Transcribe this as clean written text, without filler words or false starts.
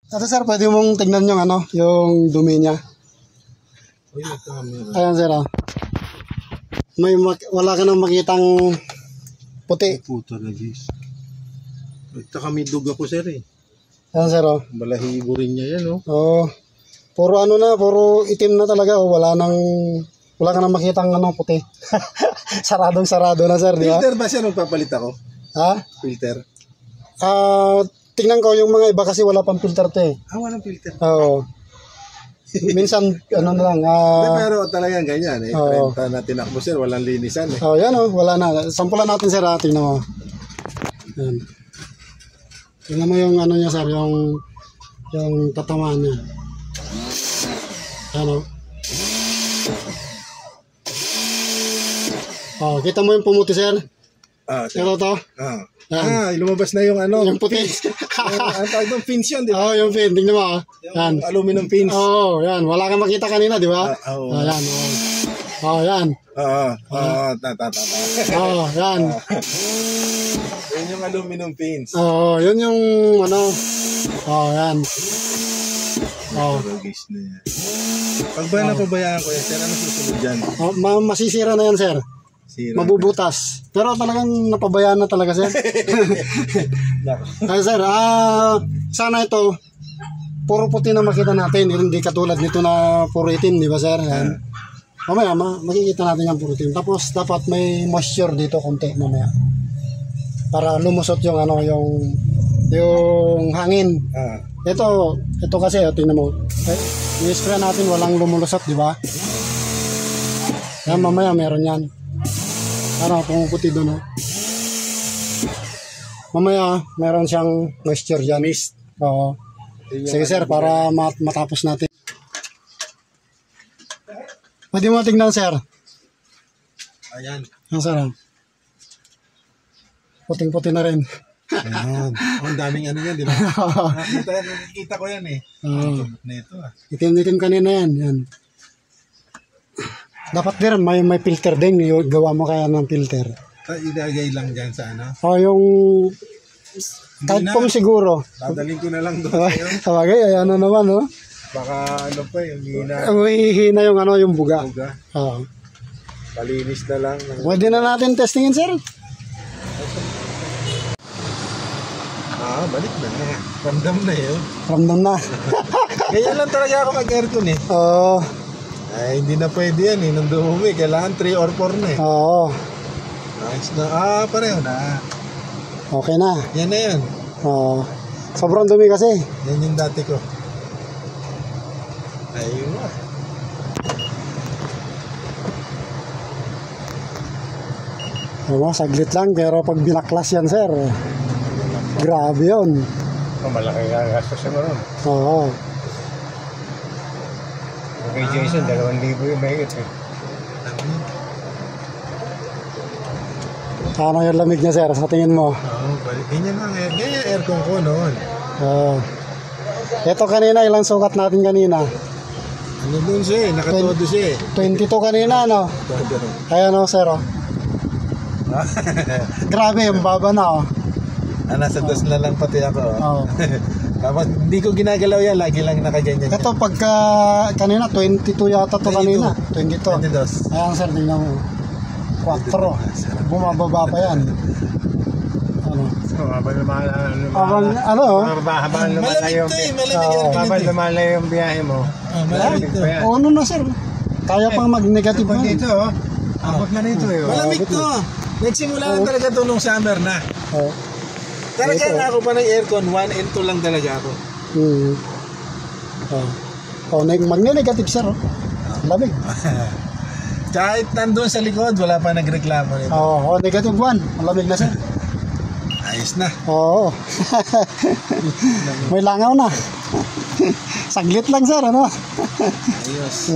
Ito sir, pwede mong tignan yung ano, yung dumi niya. Ayan sir, oh. Wala ka nang makitang puti. Puto na guys. Ito kami duga ko sir eh. Ayan sir, oh. Balahibo rin niya yan oh. Oh. Puro ano na, puro itim na talaga, oh. Wala ka nang makitang ano, puti. Sarado na sir, di ba? Filter ba siya nung papalit ako? Ha? Filter? Tingnan ko yung mga iba kasi wala pang filter to eh. Walang filter. Oo. Minsan, ano na lang. Pero talagang ganyan eh. 30 na tinakbo sir, walang linisan eh. Yan oh, wala na. Sampulan natin sir, tingnan mo. Yan. Tingnan mo yung ano niya sir, yung tatamaan niya. Yan oh. Kita mo yung pumuti sir? Ito to? Lumabas na yung ano. Yung puti. Ang tawag doon, fins yun, di ba? Yung fin. Tingnan mo. Yan. Aluminum fins. Yan. Wala kang makita kanina, di ba? Yan. Yan. Yan. Yun yung aluminum fins. Yun yung ano. Yan. Rogis na yan. Pag ba napabayaan ko yan, sir, ano susunod dyan? Masisira na yan, sir. Mabubutas. Pero talagang napabayaan na talaga, sir. Ay, sir, sana ito, puro puti na makita natin. Hindi katulad nito na puro itim, di ba, sir? Yan. Mamaya, makikita natin yung puro itim. Tapos, dapat may moisture dito, konti, mamaya. Para lumusot yung, ano, yung hangin. Ito kasi, tingnan mo. I-spray natin, walang lumulusot, di ba? Yan, mamaya, meron yan. Pumuputi doon, oh. Mamaya, meron siyang moisture dyan. Mist. Oo. Sige, sir, para matapos natin. Pwede mo tignan, sir. Ayan. Ang sir, puting-puti na rin. Ayan. Ang daming ano yan, di ba? Nakikita ko yan eh. Neto Itim-itim kanina yan. Yan. Dapat din, may filter din. Gawa mo kaya ng filter. Ilagay lang dyan sa ano? Yung kahit pong siguro. Dadaling ko na lang doon. Sabagay, ayan na naman, no? Baka ano pa, yung hina. Hihina yung buga. Palinis na lang. Pwede na natin testingin, sir. Balik na. Ramdam na yun. Ramdam na. Ganyan lang talaga ako mag-aircon eh. Ay, hindi na pwede yan eh. Nung dumumi, kailangan 3 or 4 na eh. Nice na. Pareho na. Okay na. Yan na yan. Sobrang dumi kasi. Yan yung dati ko. Ayun na. Saglit lang, pero pag binaklas yan, sir, grabe yun. Malaki gagastos mo ron. Okay, Jason, 2,000 yung mahigit eh. Ano yung lamig niya, sir, sa tingin mo? Ganyan lang. Ganyan aircon ko noon. Ito kanina, ilang sukat natin kanina? Ano doon siya eh? Nakatodo siya eh. 22 kanina, no? Ayan o, sir, Grabe, yung baba na, Nasa 2 na lang pati ako. Tapos hindi ko ginagalaw yan, lagi lang nakaganyan. Ito pagka kanina 22 yata to kanina. 22. Ayan, sir, tingnan mo. 4. Bumababa pa yan. Habang lumalayo yung biyahe mo. Malamig to. Ano na, sir? Kaya pang mag-negative na. Dito, abot na rito eh. Malamig to. Nagsimula lang talaga to nung summer na. Talagang ako pa ng aircon, 1 and 2 lang talaga ako. Magne-negative, sir. Lamig. Kahit nandun sa likod, wala pa nagreklamo nito. Negative 1. Malamig na, sir. Ayos na. May langaw na. Saglit lang, sir, ano? Ayos.